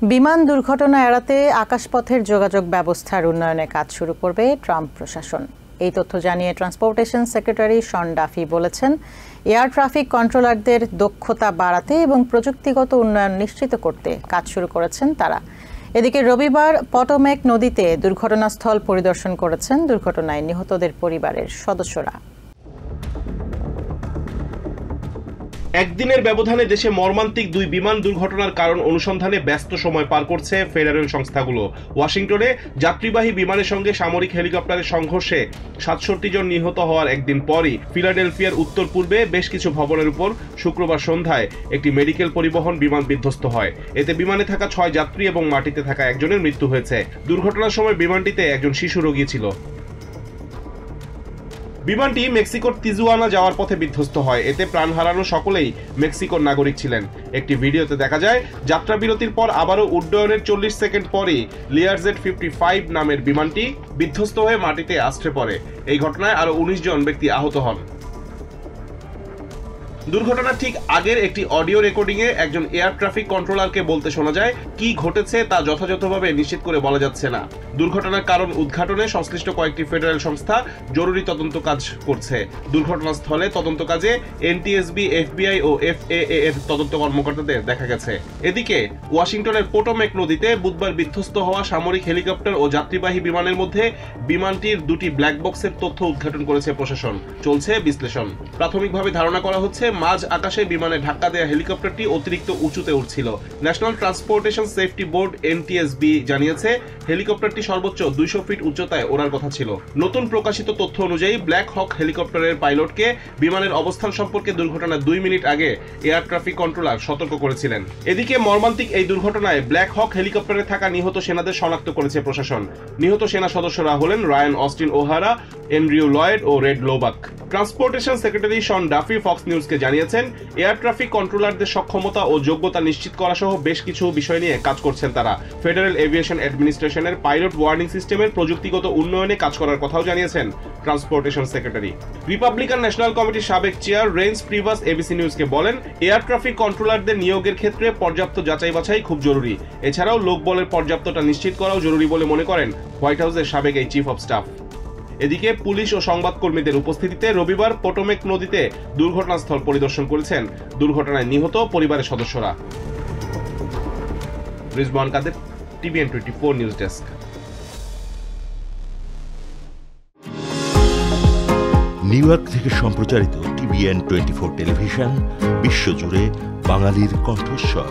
বিমান দুর্ঘটনা এড়াতে আকাশপথের যোগাযোগ ব্যবস্থার উন্নয়নে কাজ শুরু করবে ট্রাম্প প্রশাসন। এই তথ্য জানিয়ে ট্রান্সপোর্টেশন সেক্রেটারি শন ডাফি বলেছেন, এয়ার ট্রাফিক কন্ট্রোলারদের দক্ষতা বাড়াতে এবং প্রযুক্তিগত উন্নয়ন নিশ্চিত করতে কাজ শুরু করেছেন তারা। এদিকে রবিবার পটোমেক নদীতে দুর্ঘটনাস্থল পরিদর্শন করেছেন দুর্ঘটনায় নিহতদের পরিবারের সদস্যরা। একদিনের ব্যবধানে দেশে মর্মান্তিক দুই বিমান দুর্ঘটনার কারণ অনুসন্ধানে ব্যস্ত সময় পার করছে ফেডারেল সংস্থাগুলো। ওয়াশিংটনে যাত্রীবাহী বিমানের সঙ্গে সামরিক হেলিকপ্টারের সংঘর্ষে ৬৭ জন নিহত হওয়ার একদিন পরই ফিলাডেলফিয়ার উত্তর পূর্বে বেশ কিছু ভবনের উপর শুক্রবার সন্ধ্যায় একটি মেডিকেল পরিবহন বিমান বিধ্বস্ত হয়। এতে বিমানে থাকা ৬ যাত্রী এবং মাটিতে থাকা একজনের মৃত্যু হয়েছে। দুর্ঘটনার সময় বিমানটিতে একজন শিশু রোগী ছিল। বিমানটি মেক্সিকোর তিজুয়ানা যাওয়ার পথে বিধ্বস্ত হয়। এতে প্রাণ হারানো সকলেই মেক্সিকোর নাগরিক ছিলেন। একটি ভিডিওতে দেখা যায় যাত্রা বিরতির পর আবারও উড্ডয়নের ৪০ সেকেন্ড পরই লিয়ারজেট 55 নামের বিমানটি বিধ্বস্ত হয়ে মাটিতে আছড়ে পড়ে। এই ঘটনায় আরও ১৯ জন ব্যক্তি আহত হন। দুর্ঘটনার ঠিক আগের একটি অডিও রেকর্ডিংয়ে একজন এয়ার ট্রাফিক কন্ট্রোলারকে বলতে শোনা যায়, কি ঘটেছে তা যথাযথভাবে নিশ্চিত করে বলা যাচ্ছে না। দুর্ঘটনার কারণ উদ্ঘাটনে সংশ্লিষ্ট কয়েকটি ফেডারেল সংস্থা জরুরি তদন্ত কাজ করছে। দুর্ঘটনাস্থলে তদন্ত কাজে এনটিএসবি, এফবিআই ও এফএএ এর তদন্ত কর্মকর্তাদের দেখা গেছে। এদিকে ওয়াশিংটনের পোটোমেক নদীতে বুধবার বিধ্বস্ত হওয়া সামরিক হেলিকপ্টার ও যাত্রীবাহী বিমানের মধ্যে বিমানটির দুটি ব্ল্যাক বক্সের তথ্য উদ্ঘাটন করেছে প্রশাসন। চলছে বিশ্লেষণ। প্রাথমিকভাবে ধারণা করা হচ্ছে মাঝ আকাশে বিমানে ধাক্কা দেয়া হেলিকপ্টারটি অতিরিক্ত উঁচুতে উঠছিল। National transportation safety board NTSB জানিয়েছে হেলিকপ্টারটি সর্বোচ্চ ২০০ ফিট উচ্চতায় ওড়ার কথা ছিল। নতুন প্রকাশিত তথ্য অনুযায়ী ব্ল্যাক হক হেলিকপ্টারের পাইলটকে বিমানের অবস্থান সম্পর্কে দুর্ঘটনার ২ মিনিট আগে এয়ার ট্রাফিক কন্ট্রোলার সতর্ক করেছিলেন। এদিকে মর্মান্তিক এই দুর্ঘটনায় ব্ল্যাক হক হেলিকপ্টারে থাকা নিহত সেনাদের শনাক্ত করেছে প্রশাসন। নিহত সেনা সদস্যরা হলেন রায়ান অস্টিন ওহারা, এন্ড্রিউ লয়েড ও রেড লোবাক। ট্রান্সপোর্টেশন সেক্রেটারি শন ডাফি ফক্স নিউজকে জানিয়েছেন, এয়ার ট্রাফিক কন্ট্রোলারদের সক্ষমতা ও যোগ্যতা নিশ্চিত করা সহ বেশ কিছু বিষয় নিয়ে কাজ করছেন তারা। ফেডারেল এভিয়েশন অ্যাডমিনিস্ট্রেশনের পাইলট ওয়ার্নিং সিস্টেমের প্রযুক্তিগত উন্নয়নে কাজ করার কথাও জানিয়েছেন ট্রান্সপোর্টেশন সেক্রেটারি। রিপাবলিকান ন্যাশনাল কমিটির সাবেক চেয়ার রেইন্স প্রিভাস এবিসি নিউজকে বলেন, এয়ার ট্রাফিক কন্ট্রোলারদের নিয়োগের ক্ষেত্রে পর্যাপ্ত যাচাই বাছাই খুব জরুরি। এছাড়াও লোকবলের পর্যাপ্ততা নিশ্চিত করাও জরুরি বলে মনে করেন হোয়াইট হাউসের সাবেক এই চিফ অব স্টাফ। এদিকে পুলিশ ও সংবাদকর্মীদের উপস্থিতিতে রবিবার পোটোমেক নদীতে দুর্ঘটনাস্থল পরিদর্শন করেছেন দুর্ঘটনায় নিহত পরিবারের সদস্যরা। Rizwan Kader, TVN 24 news desk. New York থেকে সম্প্রচারিত টিভিএন 24 টেলিভিশন বিশ্বজুড়ে বাঙালির কণ্ঠস্বর।